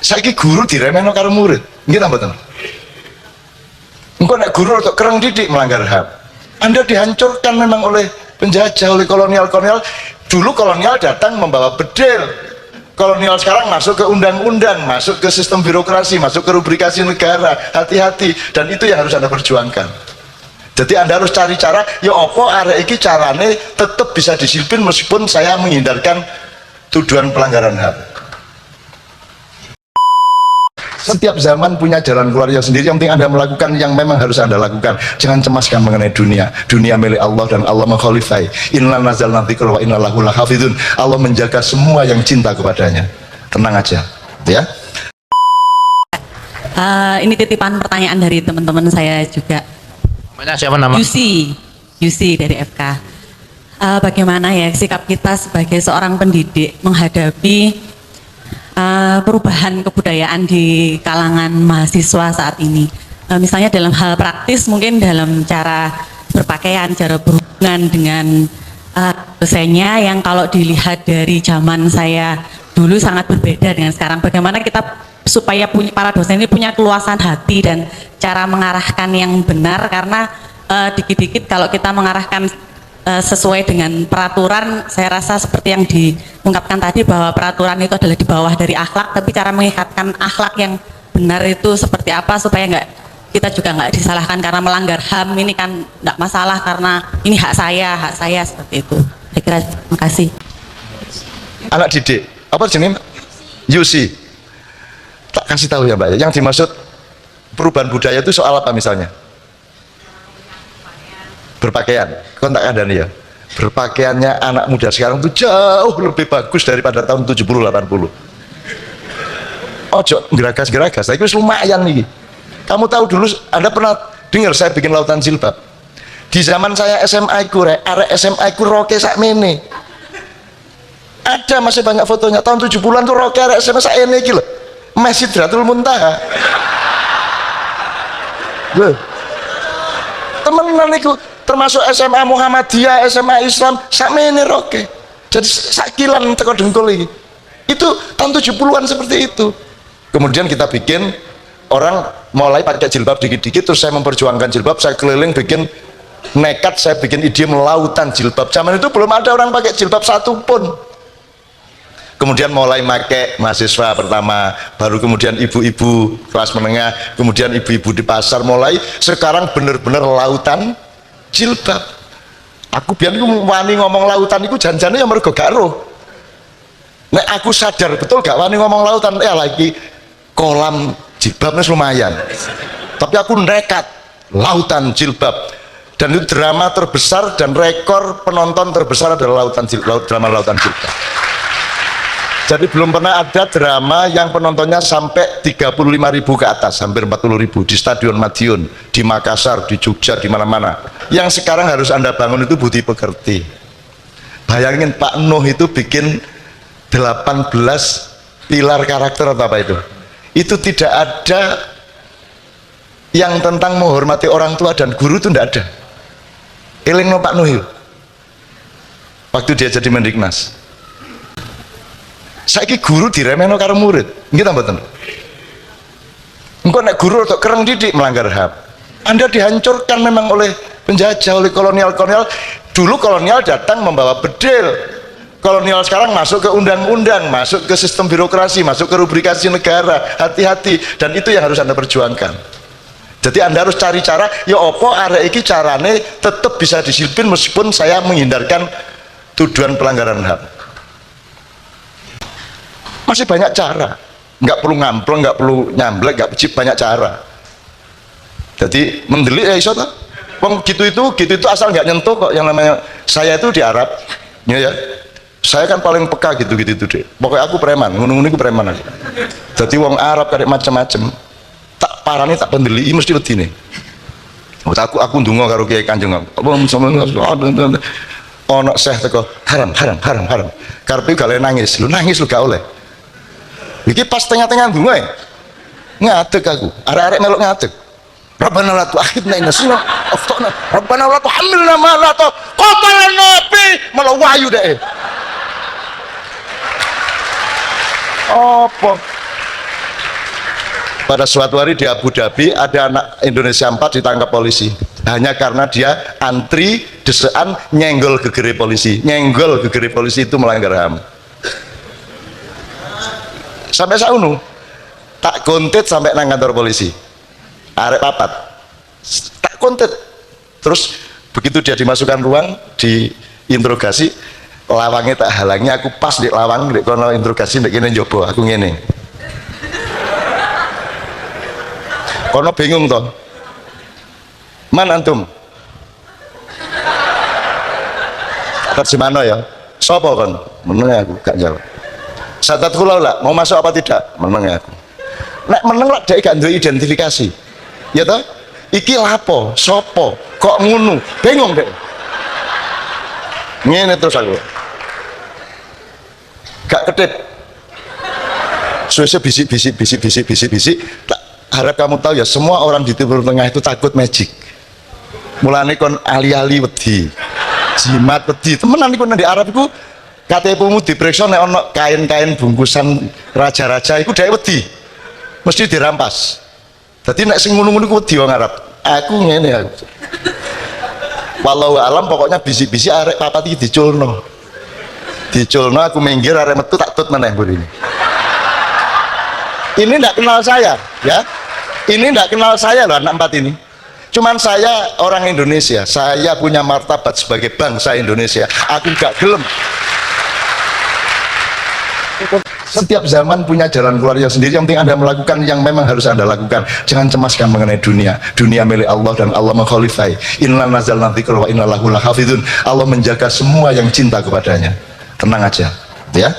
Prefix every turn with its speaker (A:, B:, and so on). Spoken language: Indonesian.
A: Saiki guru diremehno karo murid. Nggih ta mboten? Engko nek guru untuk kereng didik melanggar HAM. Anda dihancurkan memang oleh penjajah, oleh kolonial-kolonial. Dulu kolonial datang membawa bedil. Kolonial sekarang masuk ke undang-undang, masuk ke sistem birokrasi, masuk ke rubrikasi negara. Hati-hati, dan itu yang harus Anda perjuangkan. Jadi Anda harus cari cara, ya opo arek iki carane tetap bisa disiplin meskipun saya menghindarkan tuduhan pelanggaran HAM. Setiap zaman punya jalan keluarnya sendiri, yang penting Anda melakukan yang memang harus Anda lakukan. Jangan cemaskan mengenai dunia. Dunia milik Allah dan Allah mengkhalifai. Inna nazalna dzikra wa inna lahu lahafizun. Allah menjaga semua yang cinta kepadanya. Tenang aja, ya.
B: Ini titipan pertanyaan dari teman-teman saya juga.
C: Namanya siapa nama?
B: Yusi dari FK. Bagaimana ya sikap kita sebagai seorang pendidik menghadapi perubahan kebudayaan di kalangan mahasiswa saat ini, misalnya dalam hal praktis, mungkin dalam cara berpakaian, cara berhubungan dengan dosennya yang kalau dilihat dari zaman saya dulu sangat berbeda dengan sekarang. Bagaimana kita supaya para dosen ini punya keluasan hati dan cara mengarahkan yang benar, karena dikit-dikit kalau kita mengarahkan sesuai dengan peraturan, saya rasa seperti yang diungkapkan tadi bahwa peraturan itu adalah di bawah dari akhlak, tapi cara mengikatkan akhlak yang benar itu seperti apa supaya kita juga nggak disalahkan karena melanggar HAM ini kan nggak masalah karena ini hak saya seperti itu. Saya kira, terima kasih.
A: Anak didik, apa jenis? Yusi. Tak kasih tahu ya Mbak, yang dimaksud perubahan budaya itu soal apa misalnya? Berpakaian, kontak Anda nih ya, berpakaiannya anak muda sekarang itu jauh lebih bagus daripada tahun 70-80. Ojo geragas-geragas, tapi lumayan nih. Kamu tahu dulu, Anda pernah dengar saya bikin lautan jilbab? Di zaman saya SMA ku, arek SMA ku roke sakmene. Ada masih banyak fotonya, tahun 70-an tuh roke arek SMA sakmene iki lho. Masih Sidratul Muntaha. Loh. Temenan niku, termasuk SMA Muhammadiyah, SMA Islam, sakmene roke. Jadi sakilan teko dengkul iki. Itu tahun 70-an seperti itu. Kemudian kita bikin orang mulai pakai jilbab dikit-dikit, terus saya memperjuangkan jilbab, saya keliling bikin nekat, saya bikin idiom lautan jilbab. Zaman itu belum ada orang pakai jilbab satu pun. Kemudian mulai pakai mahasiswa pertama, baru kemudian ibu-ibu kelas menengah, kemudian ibu-ibu di pasar, mulai sekarang bener-bener lautan jilbab. Aku biar wani ngomong lautan itu janjane yang mergo gak roh. Nek aku sadar betul gak wani ngomong lautan, ya lagi kolam jilbab lumayan. Tapi aku nekat lautan jilbab, dan itu drama terbesar dan rekor penonton terbesar adalah drama lautan jilbab. Jadi belum pernah ada drama yang penontonnya sampai 35.000 ke atas, hampir 40.000 di Stadion Madiun, di Makassar, di Jogja, di mana-mana. Yang sekarang harus Anda bangun itu budi pekerti. Bayangin Pak Nuh itu bikin 18 pilar karakter atau apa itu. Itu tidak ada yang tentang menghormati orang tua dan guru, itu tidak ada. Eling no Pak Nuh itu waktu dia jadi Mendiknas. Saiki guru diremehno karo murid. Nggih ta mboten? Engko nek guru untuk kereng didik melanggar HAM. Anda dihancurkan memang oleh penjajah, oleh kolonial-kolonial. Dulu kolonial datang membawa bedil. Kolonial sekarang masuk ke undang-undang, masuk ke sistem birokrasi, masuk ke rubrikasi negara. Hati-hati, dan itu yang harus Anda perjuangkan. Jadi Anda harus cari cara, ya opo arek iki carane tetap bisa disiplin meskipun saya menghindarkan tuduhan pelanggaran HAM. Masih banyak cara, nggak perlu ngampleng, nggak perlu nyamblek, nggak banyak cara. Jadi mendelik ya iso, wong gitu itu asal nggak nyentuh kok. Yang namanya saya itu di Arab, ya, saya kan paling peka gitu deh. Pokoknya aku preman, ngono-ngono aku preman aja. Jadi wong Arab kayak macam-macam, tak parani tak pendeliki mesti wedine. Aku ndonga karo Kiai Kanjeng. Ono seh teko haram. Karepe gale nangis lu gak oleh. Iki pas tengah-tengah ndonga ya. Ngadeg aku, arek-arek melok ngadeg. Rabbana la tu'akhidna in nasina akhtana. Rabbana la tuhammilna ma la taqata nabi malah wahyu deh. Apa? Pada suatu hari di Abu Dhabi ada anak Indonesia 4 ditangkap polisi hanya karena dia antri desean nyenggol gegere polisi. Nyenggol gegere polisi itu melanggar HAM. Sampai saunu tak kontet sampai nang kantor polisi. Arek papat tak kontet. Terus begitu dia dimasukkan ruang diinterogasi, lawangnya tak halangi, aku pas di lawang di kono interogasi ndek kene njobo, aku ngene. Kono bingung toh, man antum terjemano ya, sopo kon meneng aku gak jawab. Satat kula lah mau masuk apa tidak, meneng aku. Nek meneng lah dia gak duwe identifikasi ya toh, iki lapo sopo kok ngunu, bingung deh ngene. Terus aku gak kedip, suwe-suwe bisik tak harap kamu tahu ya, semua orang di Timur Tengah itu takut magic. Mulane kon ali-ali wedi, jimat wedi, temenan iku nang di Arab iku KTP-mu diperiksa nek ana kain-kain bungkusan raja-raja iku dhek wedi. Mesti dirampas. Dadi nek sing ngono-ngono iku wedi wong Arab. Aku ngene aku. Wallahu alam, pokoknya bisik-bisik arek papat iki diculno. Diculno aku minggir, arek metu tak tut meneh mburine. Ini enggak kenal saya ya. Ini enggak kenal saya loh anak 4 ini. Cuman saya orang Indonesia, saya punya martabat sebagai bangsa Indonesia. Aku gak gelem. Setiap zaman punya jalan keluarnya sendiri. Yang penting Anda melakukan yang memang harus Anda lakukan. Jangan cemaskan mengenai dunia. Dunia milik Allah dan Allah mengkhalifai. Inna nazalna dzikra wa inna lahu lahafidun. Allah menjaga semua yang cinta kepadanya. Tenang aja ya.